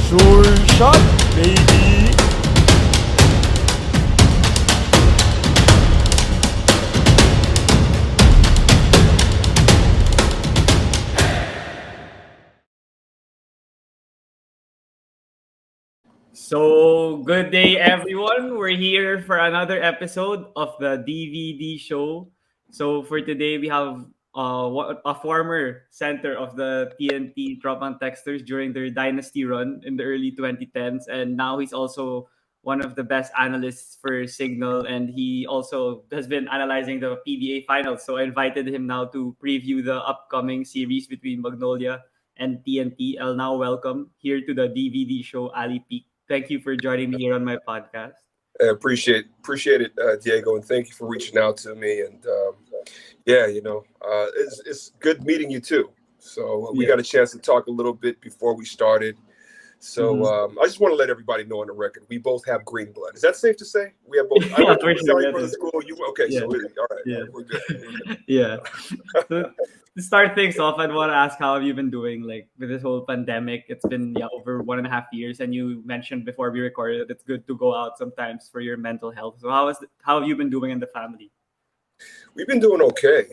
Sure shot, baby! So, good day, everyone. We're here for another episode of the DVD show. So, for today, we have a former center of the TNT Tropang Texters during their dynasty run in the early 2010s. And now he's also one of the best analysts for Signal. And he also has been analyzing the PBA Finals. So, I invited him now to preview the upcoming series between Magnolia and TNT. I'll now welcome here to the DVD show, Ali Peak. Thank you for joining me here on my podcast. I appreciate it, Diego, and thank you for reaching out to me. And yeah, it's good meeting you too. So we got a chance to talk a little bit before we started. So I just want to let everybody know on the record, we both have green blood. Is that safe to say? We have both. I went to Rosario for the school. Okay, so all right, we're good. Yeah. So, to start things off, I'd want to ask how have you been doing? Like with this whole pandemic, it's been over 1.5 years, and you mentioned before we recorded that it's good to go out sometimes for your mental health. So how have you been doing in the family? We've been doing okay.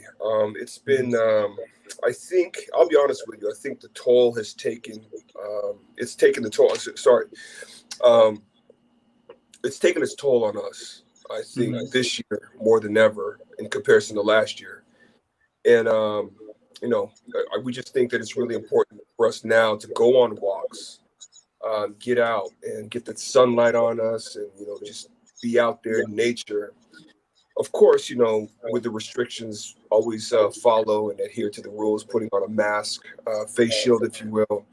It's been, I think, I'll be honest with you, I think the toll has taken, it's taken the toll, sorry. It's taken its toll on us, I think, this year more than ever in comparison to last year. And, we just think that it's really important for us now to go on walks, get out and get the sunlight on us and, just be out there in nature. Of course, with the restrictions, always follow and adhere to the rules, putting on a mask, face shield, if you will.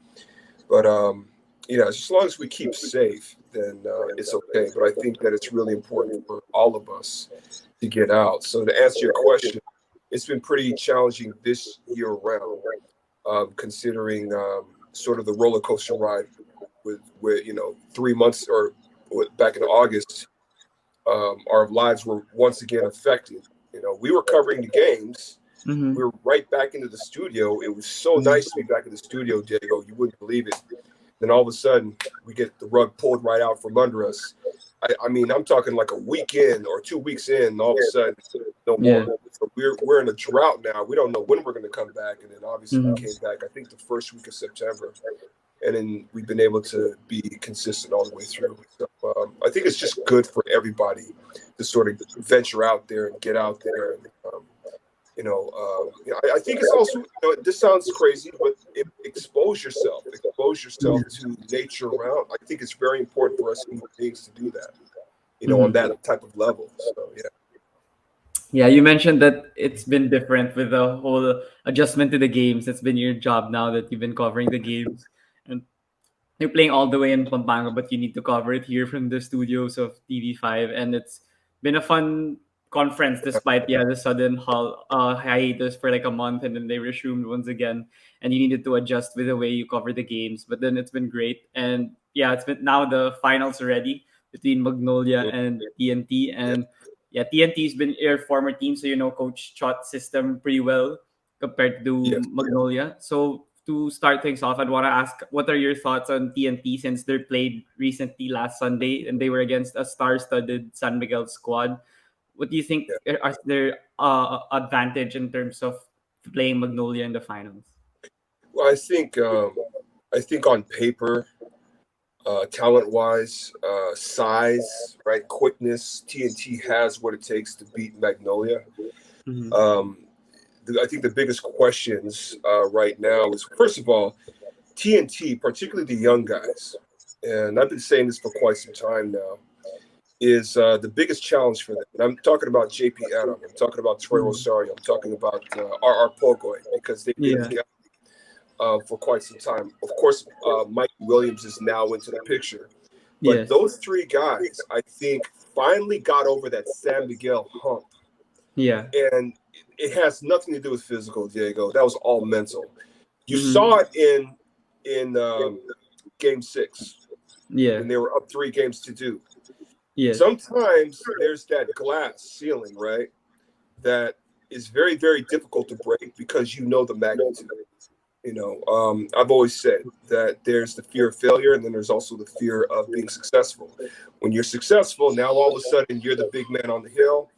But, as long as we keep safe, then it's okay. But I think that it's really important for all of us to get out. So to answer your question, it's been pretty challenging this year around, considering sort of the roller coaster ride with 3 months or back in August. Our lives were once again affected. We were covering the games. We were right back into the studio. It was so nice to be back in the studio, Diego. You wouldn't believe it. Then all of a sudden, we get the rug pulled right out from under us. I mean, I'm talking like a week in or 2 weeks in, and all of a sudden, no more. So we're in a drought now. We don't know when we're going to come back. And then obviously we came back, I think, the first week of September. And then we've been able to be consistent all the way through. So I think it's just good for everybody to sort of venture out there and get out there. And, I think it's also, this sounds crazy, but expose yourself to nature around. I think it's very important for us human beings to do that, on that type of level. So, yeah. Yeah, you mentioned that it's been different with the whole adjustment to the games. It's been your job now that you've been covering the games. And you're playing all the way in Pampanga, but you need to cover it here from the studios of TV5. And it's been a fun conference despite the sudden hiatus for like a month, and then they resumed once again. And you needed to adjust with the way you cover the games. But then it's been great. And yeah, it's been now the finals already between Magnolia and TNT. And yeah, TNT's been your former team, so you know Coach Chot's system pretty well compared to Magnolia. So to start things off, I'd want to ask, what are your thoughts on TNT since they played recently last Sunday and they were against a star-studded San Miguel squad? What do you think are their advantage in terms of playing Magnolia in the finals? Well, I think on paper, talent-wise, size, right, quickness, TNT has what it takes to beat Magnolia. I think the biggest questions right now is, first of all, TNT, particularly the young guys, and I've been saying this for quite some time now, is the biggest challenge for them. And I'm talking about JP Erram, I'm talking about Troy Rosario, I'm talking about RR Pogoy, because they've been together for quite some time. Of course, Mike Williams is now into the picture. But those three guys, I think, finally got over that San Miguel hump. Yeah. And it has nothing to do with physical, Diego. That was all mental. You saw it in Game 6. Yeah. And they were up 3-2. Yeah. Sometimes there's that glass ceiling, right, that is very, very difficult to break because you know the magnitude. I've always said that there's the fear of failure, and then there's also the fear of being successful. When you're successful, now all of a sudden you're the big man on the hill.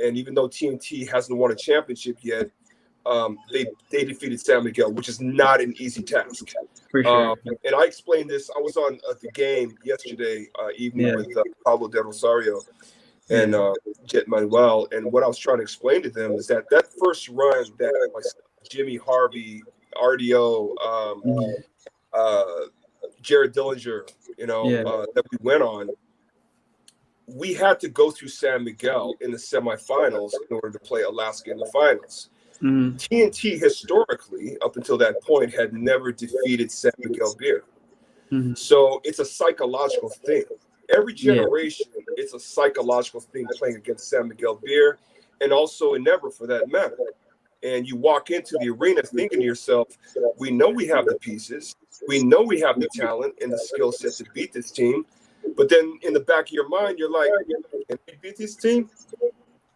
And even though TNT hasn't won a championship yet, they defeated San Miguel, which is not an easy task. For sure. And I explained this. I was on the game yesterday evening with Pablo de Rosario and Jet Manuel. And what I was trying to explain to them is that first run that like Jimmy Harvey, RDO, Jared Dillinger, that we went on, we had to go through San Miguel in the semifinals in order to play Alaska in the finals. TNT historically, up until that point, had never defeated San Miguel Beer. So it's a psychological thing. Every generation, it's a psychological thing playing against San Miguel Beer, and also in Never for that matter. And you walk into the arena thinking to yourself, we know we have the pieces, we know we have the talent and the skill set to beat this team. But then in the back of your mind, you're like, can we beat this team?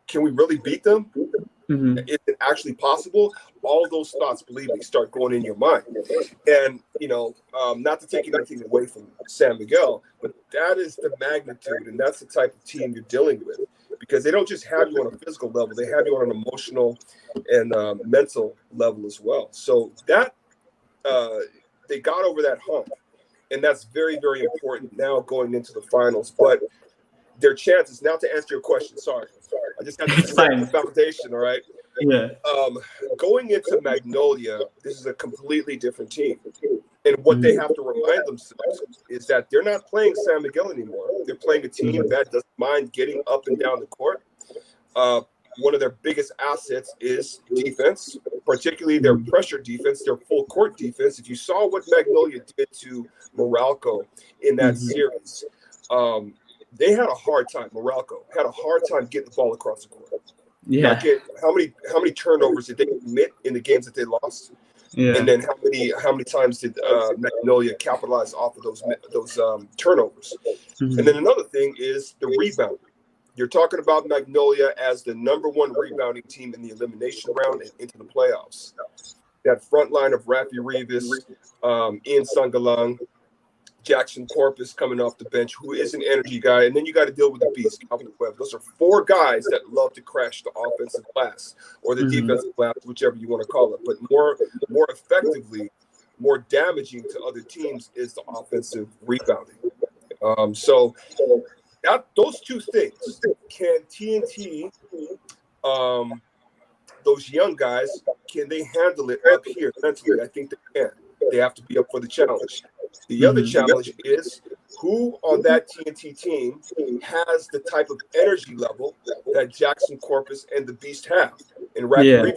Can we really beat them? Is it actually possible? All those thoughts, believe me, start going in your mind. And, not to take anything away from San Miguel, but that is the magnitude and that's the type of team you're dealing with. Because they don't just have you on a physical level, they have you on an emotional and mental level as well. So that they got over that hump. And that's very, very important now going into the finals. But their chances, now to answer your question, sorry. I just got to set the foundation, all right? Yeah. Going into Magnolia, this is a completely different team. And what they have to remind themselves is that they're not playing San Miguel anymore. They're playing a team that doesn't mind getting up and down the court. One of their biggest assets is defense, particularly their pressure defense, their full court defense. If you saw what Magnolia did to Moralco in that series, they had a hard time. Moralco had a hard time getting the ball across the court. Yeah. How many turnovers did they commit in the games that they lost? Yeah. And then how many times did Magnolia capitalize off of those turnovers? And then another thing is the rebound. You're talking about Magnolia as the #1 rebounding team in the elimination round and into the playoffs. That front line of Rafi Reyes, Ian Sangalang, Jackson Corpus coming off the bench, who is an energy guy, and then you got to deal with the beast, Abueva. Those are 4 guys that love to crash the offensive glass or the defensive glass, whichever you want to call it. But more effectively, more damaging to other teams is the offensive rebounding. So those two things, can TNT, those young guys, can they handle it up here mentally? I think they can. They have to be up for the challenge. The other challenge is who on that TNT team has the type of energy level that Jackson Corpus and the Beast have. And Reyes,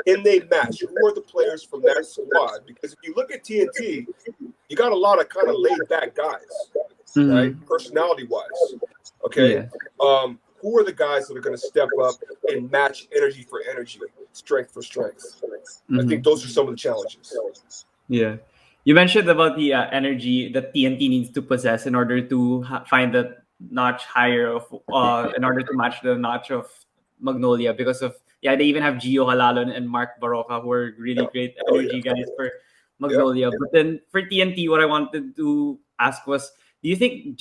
can they match? Who are the players from that squad? Because if you look at TNT, you got a lot of kind of laid back guys, right? Personality wise. Okay. Who are the guys that are going to step up and match energy for energy, strength for strength? I think those are some of the challenges. Yeah. You mentioned about the energy that TNT needs to possess in order to find the notch higher of, in order to match the notch of Magnolia, because of, they even have Gio Halalon and Mark Baroka, who are really great energy guys for Magnolia. But then for TNT, what I wanted to ask was, do you think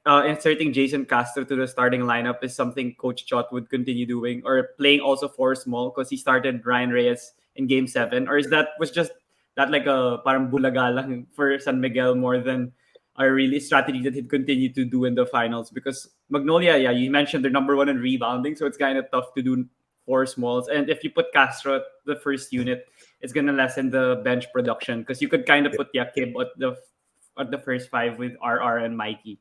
inserting Jason Castro to the starting lineup is something Coach Chot would continue doing, or playing also 4 small because he started Ryan Reyes in Game 7, or was just that like a parang bulaga lang for San Miguel more than a really strategy that he'd continue to do in the finals? Because Magnolia, you mentioned they're #1 in rebounding, so it's kind of tough to do 4 smalls. And if you put Castro at the first unit, it's gonna lessen the bench production because you could kind of put Yakib at the first 5 with RR and Mikey.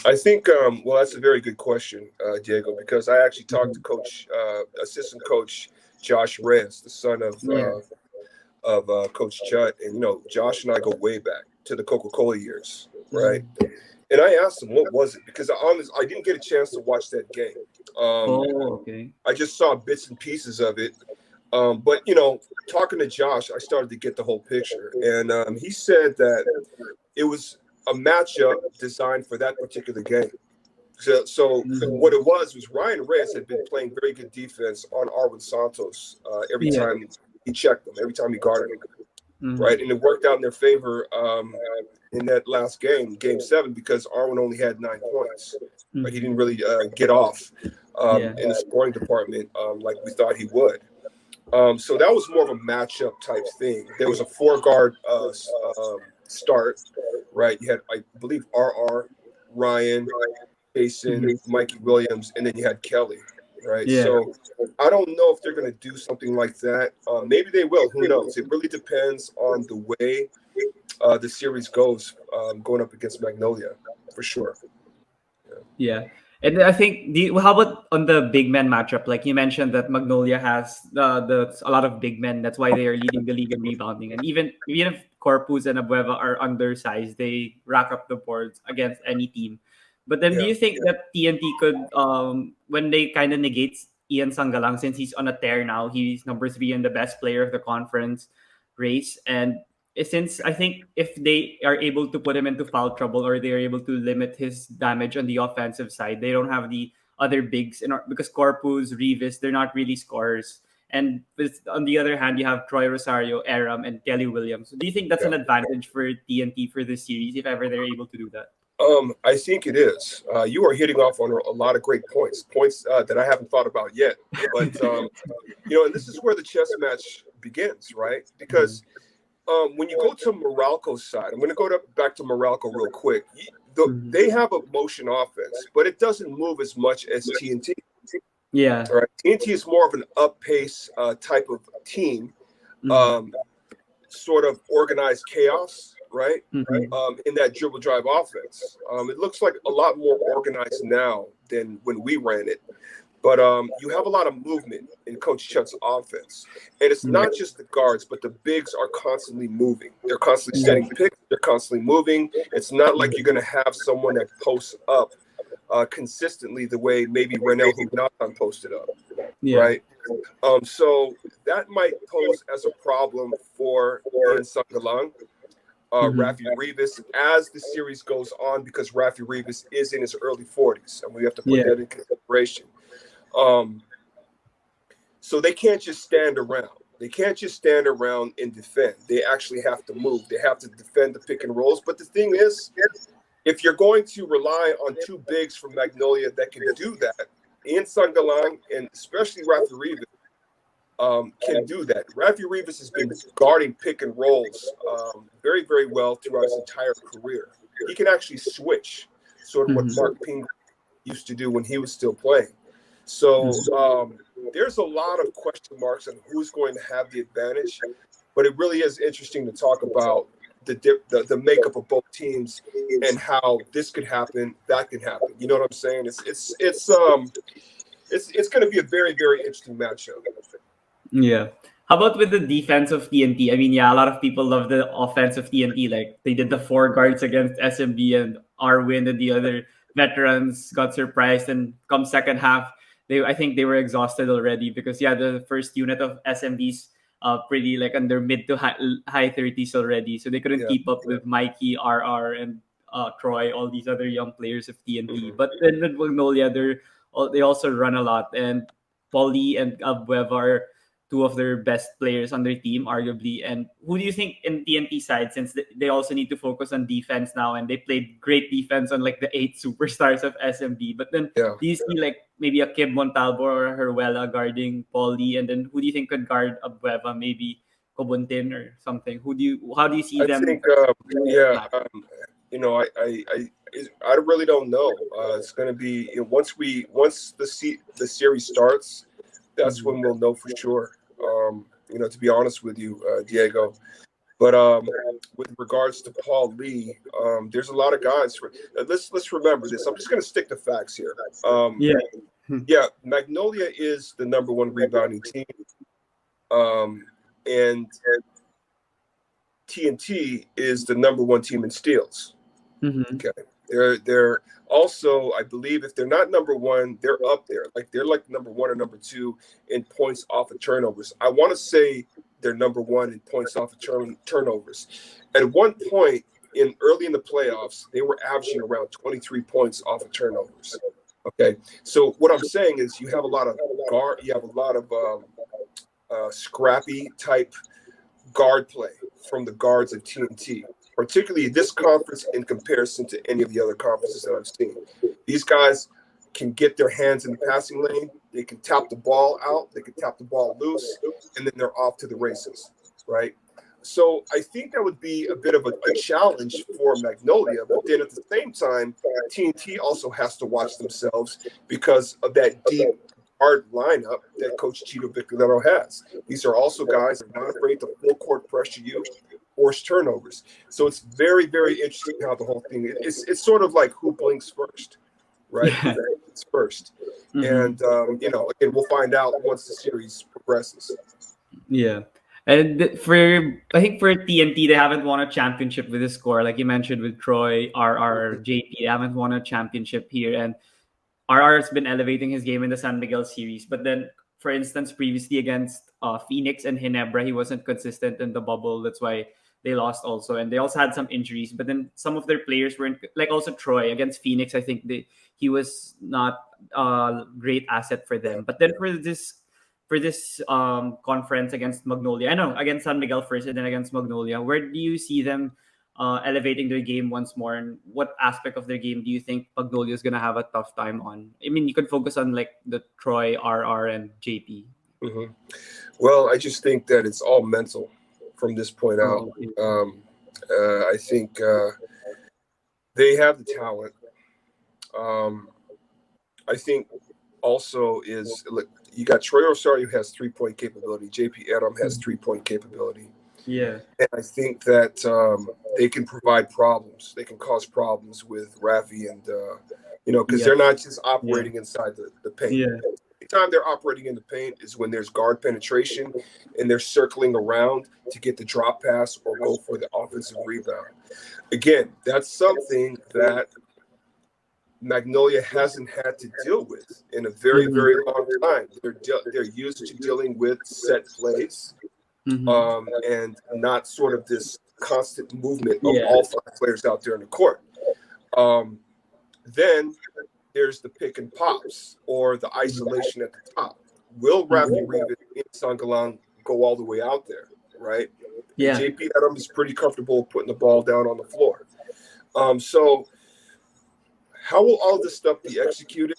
I think, well, that's a very good question, Diego, because I actually talked to assistant coach Josh Reyes, the son of Coach Chot. And, Josh and I go way back to the Coca-Cola years, right? And I asked him, what was it? Because I didn't get a chance to watch that game. I just saw bits and pieces of it. But, talking to Josh, I started to get the whole picture. And he said that it was a matchup designed for that particular game. So what it was Ryan Reyes had been playing very good defense on Arwin Santos every time he checked them, every time he guarded them. Mhm. Right, and it worked out in their favor in that last game, Game 7, because Arwen only had 9 points. Right, he didn't really get off in the scoring department like we thought he would. So that was more of a matchup type thing. There was a 4-guard start, right? You had, I believe, RR, Ryan, Jason, Mikey Williams, and then you had Kelly, right? Yeah. So I don't know if they're going to do something like that. Maybe they will. Who knows? It really depends on the way the series goes going up against Magnolia, for sure. Yeah. And I think how about on the big men matchup? Like you mentioned that Magnolia has a lot of big men. That's why they are leading the league in rebounding. And even if Corpus and Abueva are undersized, they rack up the boards against any team. But then do Yeah. you think that TNT could when they kind of negates Ian Sangalang, since he's on a tear now, he's number 3 and the best player of the conference race, and since I think if they are able to put him into foul trouble or they are able to limit his damage on the offensive side, they don't have the other bigs because Corpus, Reyes, they're not really scorers. And on the other hand, you have Troy Rosario, Erram, and Kelly Williams. So do you think that's Yeah. an advantage for TNT for this series if ever they're able to do that? I think it is. You are hitting off on a lot of great points that I haven't thought about yet. But, and this is where the chess match begins, right? Because when you go to Moralco's side, I'm going to go back to Moralco real quick. They have a motion offense, but it doesn't move as much as TNT. Yeah. All right. TNT is more of an up-pace type of team, sort of organized chaos, right? In that dribble drive offense. It looks like a lot more organized now than when we ran it. But you have a lot of movement in Coach Chot's offense. And it's not just the guards, but the bigs are constantly moving. They're constantly setting picks. They're constantly moving. It's not like you're going to have someone that posts up consistently the way maybe Renel Hugnatan posted up, right? So that might pose as a problem for Ian Sangalang, Rafi Reyes, as the series goes on, because Rafi Reyes is in his early 40s, and we have to put that in consideration. So they can't just stand around. They can't just stand around and defend. They actually have to move. They have to defend the pick and rolls. But the thing is, if you're going to rely on 2 bigs from Magnolia that can do that, Ian Sangalang and especially Rafi Reyes can do that. Rafi Reyes has been guarding pick and rolls very, very well throughout his entire career. He can actually switch, sort of what Mark Ping used to do when he was still playing. So there's a lot of question marks on who's going to have the advantage, but it really is interesting to talk about the makeup of both teams and how this could happen, that can happen. You know what I'm saying? It's going to be a very, very interesting matchup. Yeah. How about with the defense of TNT? I mean, yeah, a lot of people love the offense of TNT. Like they did the 4 guards against SMB and Arwin and the other veterans got surprised. And come second half, I think they were exhausted already because the first unit of SMBs pretty like under mid to high 30s already. So they couldn't keep up with Mikey, RR, and Troy, all these other young players of TNT. But then with Magnolia, they also run a lot. And Polly and Abueva are 2 of their best players on their team, arguably. And who do you think in TNT side, since they also need to focus on defense now, and they played great defense on like the 8 superstars of SMB. But then do you see like maybe a Kib Montalvo or Herwela guarding Paulie, and then who do you think could guard Abueva, maybe Cobuntin or something? How do you see them? I think, I really don't know. It's going to be once the series starts, that's when we'll know for sure. To be honest with you, Diego. But with regards to Paul Lee, there's a lot of guys. Let's remember this. I'm just going to stick to facts here. Magnolia is the number 1 rebounding team, and TNT is the number 1 team in steals. Okay, they're also, I believe, if they're not number 1, they're up there. Like they're like number 1 or number 2 in points off of turnovers. I want to say they're number 1 in points off of turnovers. At one point early in the playoffs, they were averaging around 23 points off of turnovers. Okay, so what I'm saying is you have a lot of scrappy type guard play from the guards of TNT, particularly this conference in comparison to any of the other conferences that I've seen. These guys can get their hands in the passing lane. They can tap the ball out. They can tap the ball loose, and then they're off to the races, right? So I think that would be a bit of a challenge for Magnolia. But then at the same time, TNT also has to watch themselves because of that deep guard lineup that Coach Chito Victolero has. These are also guys that are not afraid to full court pressure you, force turnovers. So it's very, very interesting how the whole thing is. It's sort of like who blinks first, right? Yeah. It's first. And, again, we'll find out once the series progresses. Yeah. And I think for TNT, they haven't won a championship with this score. Like you mentioned with Troy, RR, JP, they haven't won a championship here. And RR has been elevating his game in the San Miguel series. But then, for instance, previously against Phoenix and Ginebra, he wasn't consistent in the bubble. That's why they lost also. And they also had some injuries. But then some of their players weren't, like also Troy against Phoenix, I think he was not a great asset for them. But then for this conference against Magnolia, I know against San Miguel first and then against Magnolia, where do you see them elevating their game once more, and what aspect of their game do you think Magnolia is gonna have a tough time on? I mean, you could focus on like the Troy, RR, and JP. Mm-hmm. Well, I just think that it's all mental from this point out. I think they have the talent. I think also is look, you got Troy Rosario who has 3-point capability. JP Erram has 3-point capability. Yeah. And I think that they can provide problems. They can cause problems with Rafi and, because they're not just operating inside the paint. Yeah. The time they're operating in the paint is when there's guard penetration and they're circling around to get the drop pass or go for the offensive rebound. Again, that's something that Magnolia hasn't had to deal with in a very, very long time. They're used to dealing with set plays. And not sort of this constant movement of all 5 players out there in the court. Then there's the pick and pops or the isolation at the top. Will Rafi Reyes and Ian Sangalang go all the way out there, right? Yeah. JP Erram is pretty comfortable putting the ball down on the floor. So how will all this stuff be executed?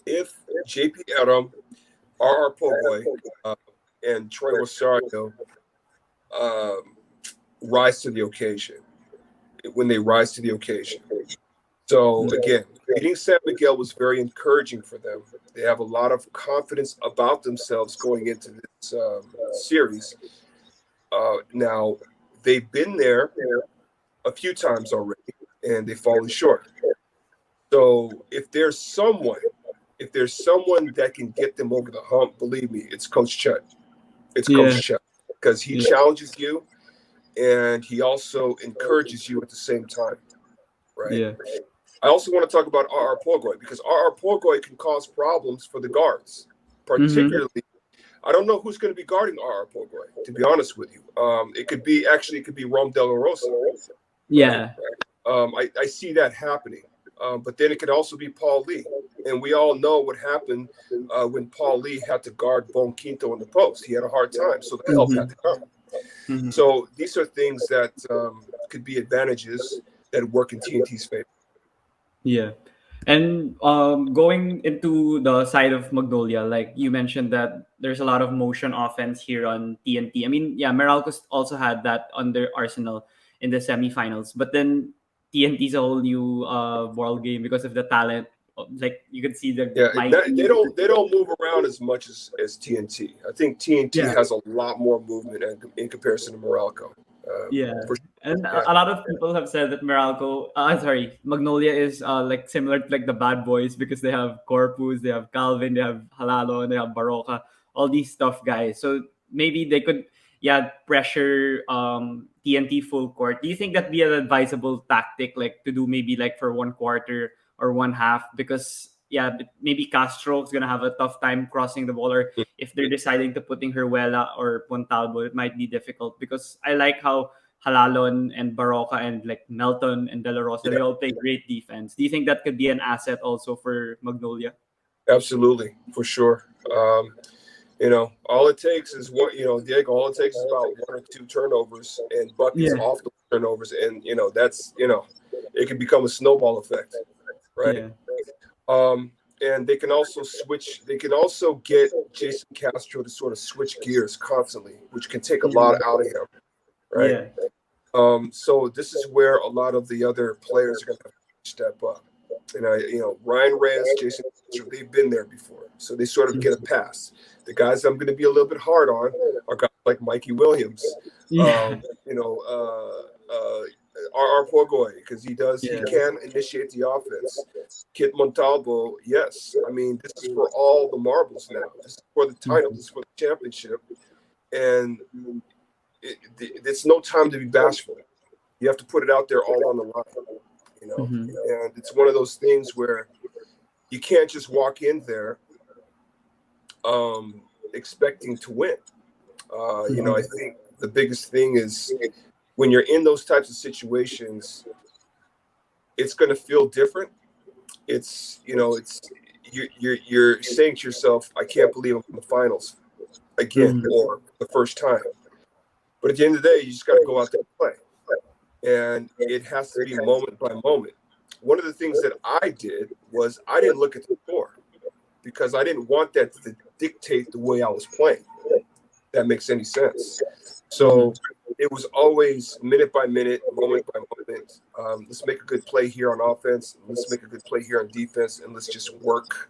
If JP Erram, RR Pogoy, and Troy Rosario rise to the occasion when they rise to the occasion. So again, beating San Miguel was very encouraging for them. They have a lot of confidence about themselves going into this series. Now, they've been there a few times already, and they've fallen short. So if there's someone that can get them over the hump, believe me, it's Coach Chot. It's Coach Chot, because he challenges you and he also encourages you at the same time, right? Yeah. I also want to talk about RR Pogoy because RR Pogoy can cause problems for the guards, particularly. I don't know who's going to be guarding RR Pogoy, to be honest with you. It could be Rom De La Rosa. Yeah. Right? I see that happening. But then it could also be Paul Lee. And we all know what happened when Paul Lee had to guard Bon Quinto in the post. He had a hard time, so the help had to come. So these are things that could be advantages that work in TNT's favor. Yeah. And going into the side of Magnolia, like you mentioned that there's a lot of motion offense here on TNT. I mean, yeah, Meralco also had that on their arsenal in the semifinals. But then TNT is a whole new world game because of the talent. Like you can see the they don't move around as much as TNT. I think TNT has a lot more movement in comparison to Meralco. And a lot of people have said that Magnolia is like similar to like the Bad Boys because they have Corpus, they have Calvin, they have Halalo, and they have Baroka, all these tough guys. So maybe they could pressure TNT full court. Do you think that'd be an advisable tactic, like to do maybe like for 1 quarter or 1 half? Because maybe Castro is gonna have a tough time crossing the ball, or if they're deciding to putting Herwela or Pontalbo, it might be difficult. Because I like how Halalon and Baroka and like Melton and De La Rosa, they all play great defense. Do you think that could be an asset also for Magnolia? Absolutely, for sure. All it takes is Diego, all it takes is about one or two turnovers and buckets Yeah. off the turnovers. And, that's, it can become a snowball effect, right? Yeah. And they can also get Jason Castro to sort of switch gears constantly, which can take a lot out of him, right? Yeah. So this is where a lot of the other players are going to have to step up. Ryan Reyes, Jason Castro, they've been there before, so they sort of get a pass. The guys I'm going to be a little bit hard on are guys like Mikey Williams, Yeah. RR Pogoy, because he Yeah. can initiate the offense. Kit Montalvo, yes. I mean, this is for all the marbles now. This is for the title. This is for the championship. And it's no time to be bashful. You have to put it out there all on the line, And it's one of those things where you can't just walk in there expecting to win. I think the biggest thing is when you're in those types of situations, it's going to feel different. It's you're saying to yourself, I can't believe I'm in the finals again or the first time. But at the end of the day, you just got to go out there and play. And it has to be moment by moment. One of the things that I did was I didn't look at the score because I didn't want that to dictate the way I was playing. If that makes any sense. So it was always minute by minute, moment by moment. Let's make a good play here on offense. Let's make a good play here on defense. And let's just work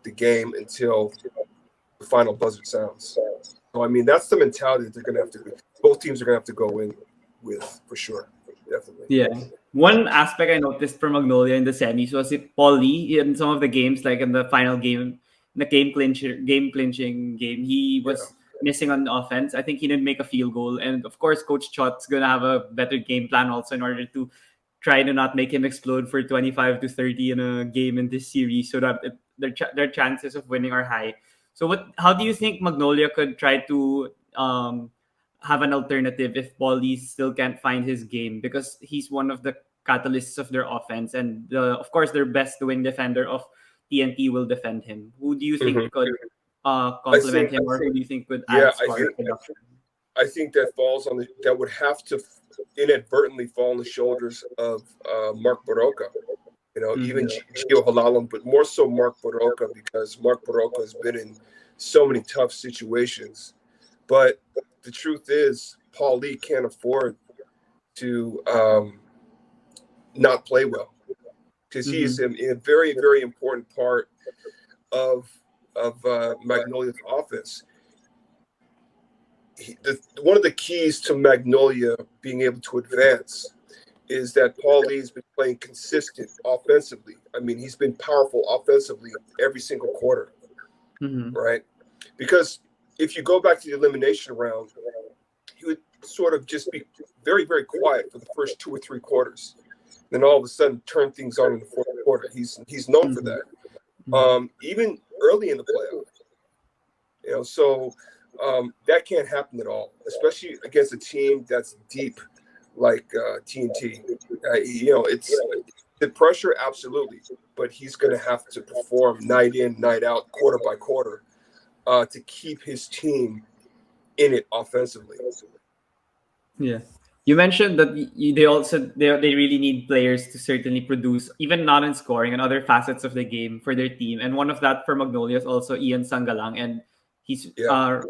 the game until the final buzzer sounds. So, I mean, that's the mentality that they're going to have to – both teams are going to have to go in with for sure. Definitely. Yeah. One aspect I noticed for Magnolia in the semis was Paul Lee in some of the games, like in the final game, in the game clinching game, he was missing on offense. I think he didn't make a field goal. And of course, Coach Chot's going to have a better game plan also in order to try to not make him explode for 25 to 30 in a game in this series so that their chances of winning are high. So how do you think Magnolia could try to have an alternative if Paulie still can't find his game, because he's one of the catalysts of their offense, and of course their best wing defender of TNT will defend him. Who do you think could complement him, or who do you think could add scoring production? I think that would have to inadvertently fall on the shoulders of Mark Baroka. Even Gio Halalam, but more so Mark Baroka, because Mark Baroka has been in so many tough situations. But the truth is, Paul Lee can't afford to not play well, because he is a very, very important part of Magnolia's offense. One of the keys to Magnolia being able to advance is that Paul Lee's been playing consistent offensively. I mean, he's been powerful offensively every single quarter, right? Because if you go back to the elimination round, he would sort of just be very, very quiet for the first 2 or 3 quarters. Then all of a sudden turn things on in the fourth quarter. He's known for that. Even early in the playoff. So that can't happen at all, especially against a team that's deep like TNT. It's the pressure, absolutely, but he's going to have to perform night in, night out, quarter by quarter, to keep his team in it offensively. Yeah. You mentioned that they really need players to certainly produce, even not in scoring and other facets of the game for their team. And one of that for Magnolia is also Ian Sangalang, and he's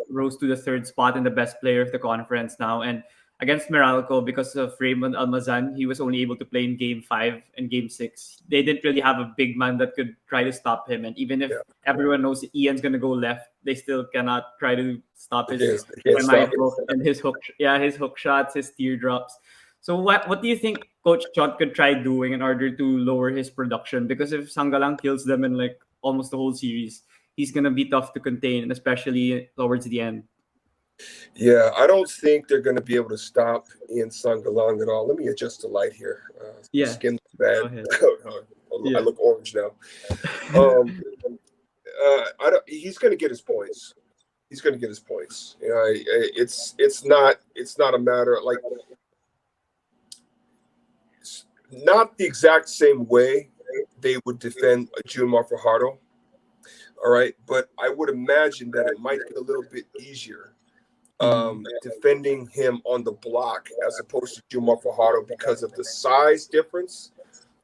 rose to the 3rd spot in the best player of the conference now. And against Meralco, because of Raymond Almazan, he was only able to play in Game 5 and Game 6. They didn't really have a big man that could try to stop him. And even if everyone knows Ian's going to go left, they still cannot try to stop his and his hook shots, his teardrops. So what do you think Coach Chot could try doing in order to lower his production? Because if Sangalang kills them in like almost the whole series, he's going to be tough to contain, especially towards the end. Yeah, I don't think they're going to be able to stop Ian Sangalang at all. Let me adjust the light here. Skin looks bad. I look orange now. He's going to get his points. He's going to get his points. It's not a matter of, like, not the exact same way they would defend June Fajardo, All right, but I would imagine that it might be a little bit easier defending him on the block as opposed to Jumar Fajardo because of the size difference.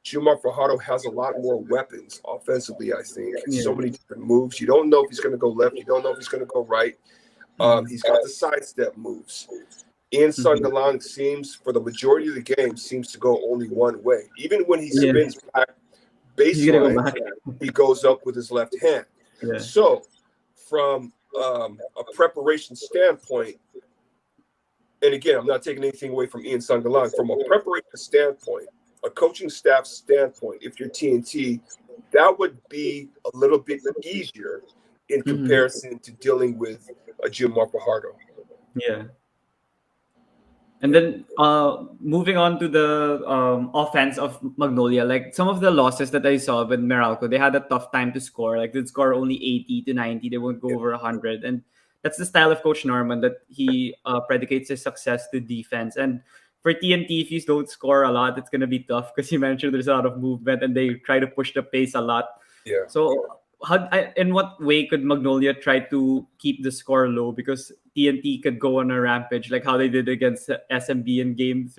Jumar Fajardo has a lot more weapons offensively, I think. So many different moves. You don't know if he's going to go left. You don't know if he's going to go right. He's got the sidestep moves. Ian Sangalang seems, for the majority of the game, seems to go only one way. Even when he spins back baseline, he goes up with his left hand. Yeah. So, from a preparation standpoint, and again, I'm not taking anything away from Ian Sangalang. From a preparation standpoint, a coaching staff standpoint, if you're TNT, that would be a little bit easier in comparison to dealing with a Jumar Fajardo. Yeah. And then moving on to the offense of Magnolia, like some of the losses that I saw with Meralco, they had a tough time to score. Like they'd score only 80 to 90. They won't go over 100. And that's the style of Coach Norman, that he predicates his success to defense. And for TNT, if you don't score a lot, it's going to be tough because you mentioned there's a lot of movement and they try to push the pace a lot. Yeah. So in what way could Magnolia try to keep the score low? Because TNT could go on a rampage like how they did against SMB in game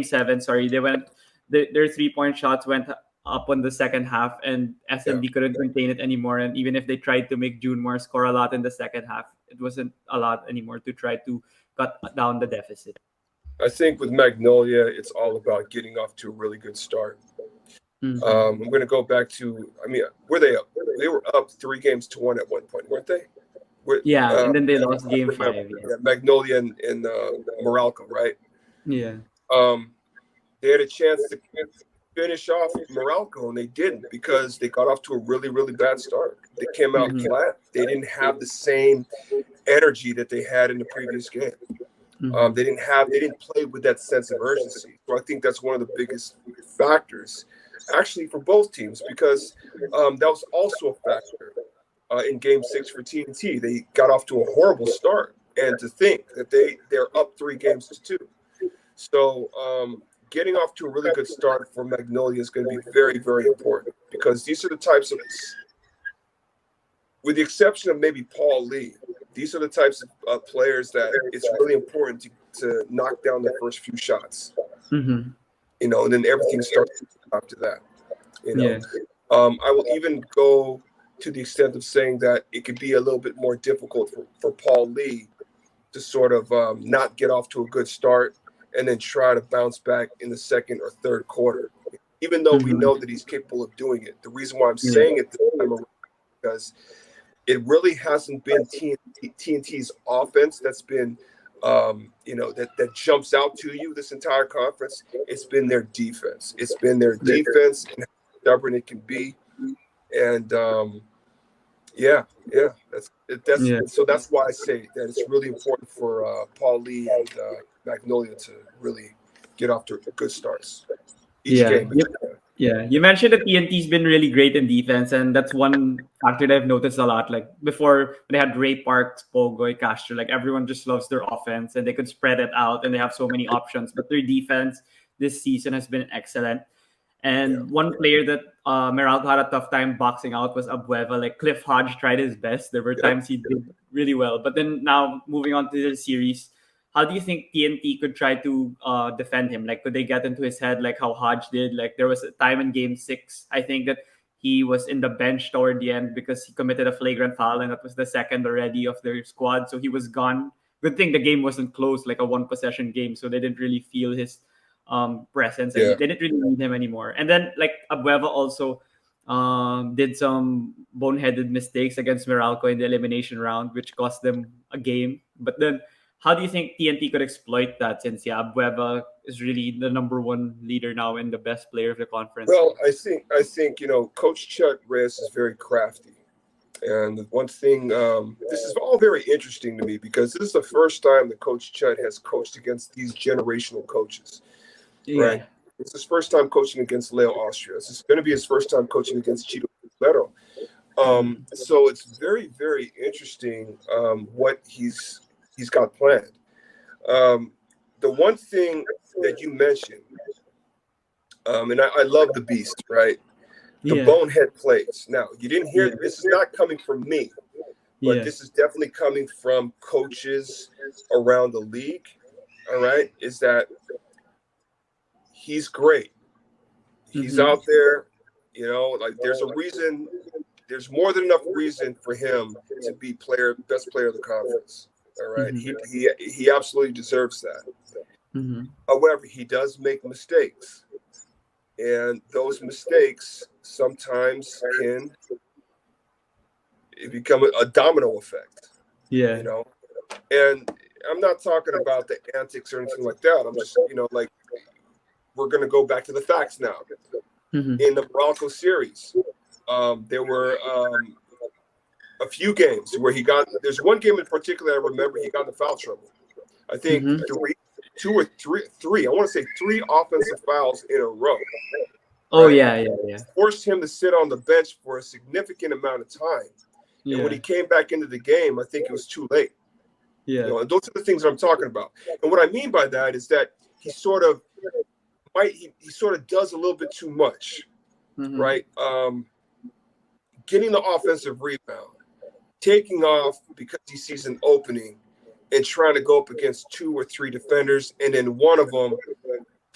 7. Sorry, they went their 3-point shots went up on the second half, and SMB couldn't contain it anymore. And even if they tried to make Junmar score a lot in the second half, it wasn't a lot anymore to try to cut down the deficit. I think with Magnolia, it's all about getting off to a really good start. I'm going to go back to, were they up? They were up 3-1 at one point, weren't they? And then they lost game 5. Yeah, Magnolia and Meralco, right? Yeah. They had a chance to finish off Meralco, and they didn't because they got off to a really, really bad start. They came out flat. They didn't have the same energy that they had in the previous game. They didn't play with that sense of urgency. So I think that's one of the biggest factors, actually, for both teams, because that was also a factor in Game 6 for TNT. They got off to a horrible start, and to think that they're up 3-2. So getting off to a really good start for Magnolia is going to be very, very important, because these are the types of, with the exception of maybe Paul Lee, these are the types of players that it's really important to knock down the first few shots. And then everything starts after that. I will even go to the extent of saying that it could be a little bit more difficult for Paul Lee to sort of not get off to a good start and then try to bounce back in the second or third quarter, even though we know that he's capable of doing it. The reason why I'm saying it this time around is because it really hasn't been TNT's offense that's been, that jumps out to you this entire conference. It's been their defense. It's been their defense and how stubborn it can be. And so that's why I say that it's really important for Paul Lee and Magnolia to really get off to good starts each game. You mentioned that TNT's been really great in defense, and that's one factor that I've noticed a lot. Like before, when they had Ray Parks, Pogoy, Castro, like everyone just loves their offense and they could spread it out and they have so many options. But their defense this season has been excellent. And one player that Meralco had a tough time boxing out was Abueva. Like Cliff Hodge tried his best. There were times he did really well. But then now moving on to the series, how do you think TNT could try to defend him? Like, could they get into his head like how Hodge did? Like, there was a time in Game 6, I think, that he was in the bench toward the end because he committed a flagrant foul, and that was the second already of their squad. So he was gone. Good thing the game wasn't close, like a one-possession game, so they didn't really feel his presence. And they didn't really need him anymore. And then, like, Abueva also did some boneheaded mistakes against Meralco in the elimination round, which cost them a game. But then, how do you think TNT could exploit that, since Abueva is really the number one leader now and the best player of the conference? Well, I think Coach Chot Reyes is very crafty. And one thing, this is all very interesting to me because this is the first time that Coach Chot has coached against these generational coaches. Right? It's his first time coaching against Leo Austria. This is going to be his first time coaching against Chito. So it's very, very interesting what he's got planned. The one thing that you mentioned, and I love the Beast, right? the bonehead plays. Now, you didn't hear this is not coming from me, but this is definitely coming from coaches around the league. All right, is that he's great. He's out there, like there's a reason. There's more than enough reason for him to be best player of the conference. All right, he absolutely deserves that. However, he does make mistakes, and those mistakes sometimes can become a domino effect. And I'm not talking about the antics or anything like that. I'm just, like, we're going to go back to the facts now. In the Morocco series, there were a few games where there's one game in particular I remember he got into foul trouble. I think two or three, I want to say 3 offensive fouls in a row. Oh, right? Forced him to sit on the bench for a significant amount of time. And when he came back into the game, I think it was too late. And those are the things I'm talking about. And what I mean by that is that he sort of does a little bit too much, right? Getting the offensive rebound, taking off because he sees an opening, and trying to go up against 2 or 3 defenders, and then one of them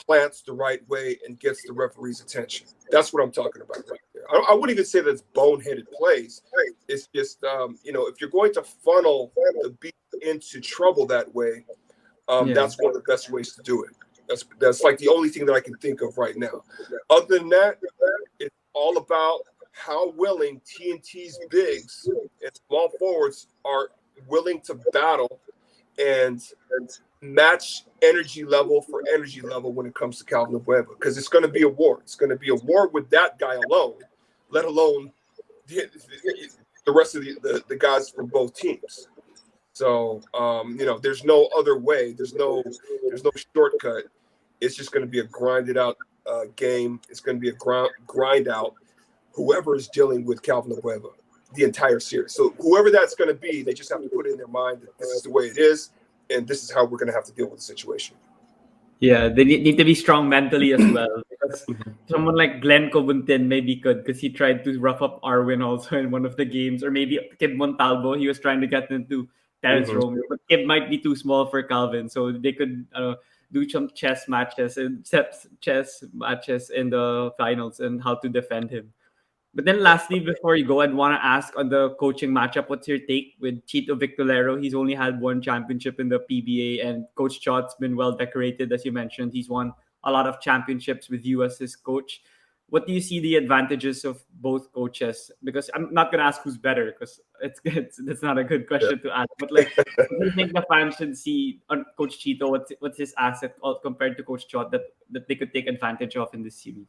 plants the right way and gets the referee's attention. That's what I'm talking about right there. I wouldn't even say that's boneheaded plays. It's just, if you're going to funnel the beat into trouble that way, that's one of the best ways to do it. That's like the only thing that I can think of right now. Other than that, it's all about how willing TNT's bigs and small forwards are willing to battle and match energy level for energy level when it comes to Calvin Abueva, because it's going to be a war. It's going to be a war with that guy alone, let alone the rest of the guys from both teams. So, there's no other way. There's no shortcut. It's just going to be a grinded out game. It's going to be a grind out whoever is dealing with Calvin Abueva the entire series. So whoever that's going to be, they just have to put it in their mind that this is the way it is, and this is how we're going to have to deal with the situation. Yeah, they need to be strong mentally as well. Because someone like Glenn Cobuntin maybe could, because he tried to rough up Arwin also in one of the games, or maybe Kib Montalvo. He was trying to get into Terence Romeo, but Kib might be too small for Calvin, so they could do some chess matches in the finals and how to defend him. But then lastly, before you go, I'd want to ask on the coaching matchup, what's your take with Chito Victolero? He's only had 1 championship in the PBA, and Coach Chot's been well decorated, as you mentioned. He's won a lot of championships with you as his coach. What do you see the advantages of both coaches? Because I'm not going to ask who's better, because it's not a good question to ask. But like, what do you think the fans should see on Coach Chito? What's his asset compared to Coach Chot that they could take advantage of in this series?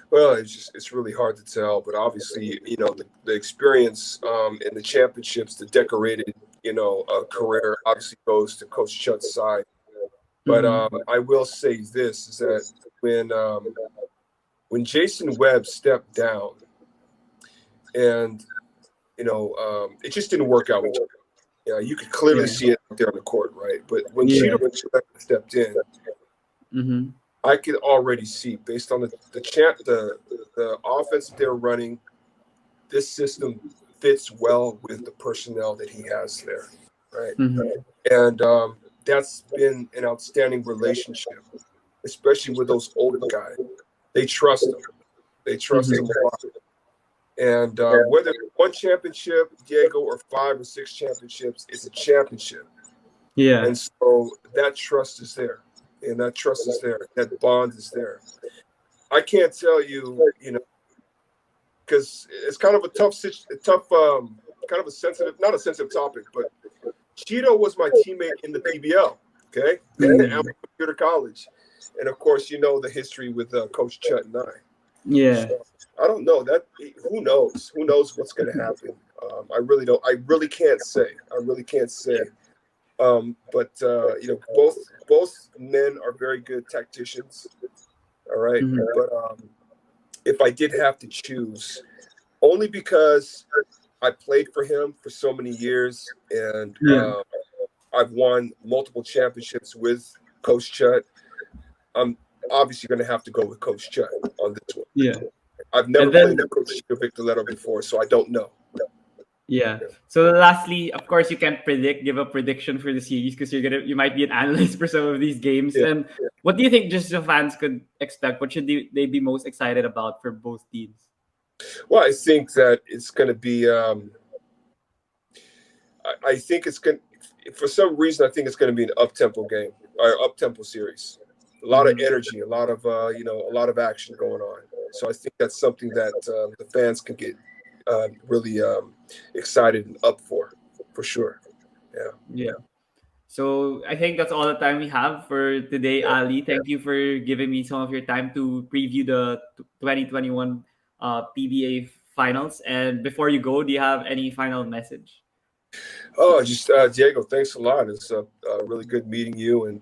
Well, it's really hard to tell, but obviously, the experience in the championships, the decorated, career obviously goes to Coach Chut's side. But I will say this, is that when Jason Webb stepped down and, it just didn't work out with him. You could clearly see it out there on the court, right? But when Chito stepped in, I could already see, based on the offense they're running, this system fits well with the personnel that he has there, right? And that's been an outstanding relationship, especially with those older guys. They trust him. They trust him a lot. And whether it's 1 championship, Diego, or 5 or 6 championships, it's a championship. Yeah. And so that trust is there. And that trust is there. That bond is there. I can't tell you, because it's kind of a tough, kind of a sensitive, not a sensitive topic, but Chito was my teammate in the PBL, okay, at Computer College. And of course, the history with Coach Chut and I. Yeah. So, I don't know that. Who knows? Who knows what's going to happen? I really don't. I really can't say. But both men are very good tacticians. All right. But if I did have to choose, only because I played for him for so many years, and I've won multiple championships with Coach Chut, I'm obviously going to have to go with Coach Chut on this one. Yeah. I've never And then played Coach Chito Victolero before, so I don't know. yeah. So lastly, of course, you can't give a prediction for the series because you might be an analyst for some of these games. Yeah. And what do you think just the fans could expect? What should they be most excited about for both teams? Well, I think that it's going to be. I think it's going. For some reason, I think it's going to be an up-tempo game or up-tempo series. A lot of energy, a lot of a lot of action going on. So I think that's something that the fans can get really excited and up for sure. Yeah. Yeah. So I think that's all the time we have for today, Yeah. Ali. Thank you for giving me some of your time to preview the 2021 PBA Finals. And before you go, do you have any final message? Oh, just Diego, thanks a lot. It's really good meeting you, and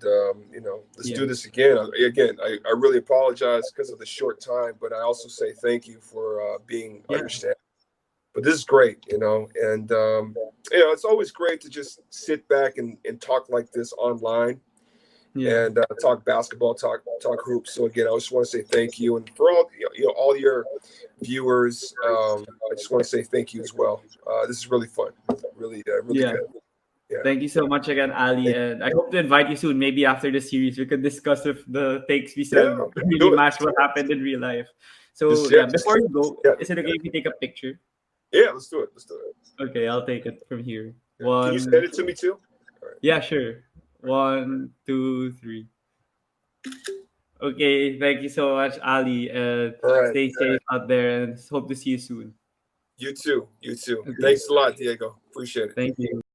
let's do this again. I really apologize because of the short time, but I also say thank you for being understanding. But this is great, and it's always great to just sit back and talk like this online and talk basketball, talk hoops. So again, I just want to say thank you, and for all your viewers, I just want to say thank you as well. This is really fun, really good. Yeah. Thank you so much again, Ali, and I hope to invite you soon. Maybe after the series, we could discuss if the takes we said really match what happened in real life. So before you go, is it okay if we take a picture? Yeah, let's do it. Okay, I'll take it from here. Can you send it to me too? All right. Yeah, sure. 1, 2, 3. Okay, thank you so much, Ali. Stay safe out there, and hope to see you soon. You too. Okay. Thanks a lot, Diego. Appreciate it. Thank you.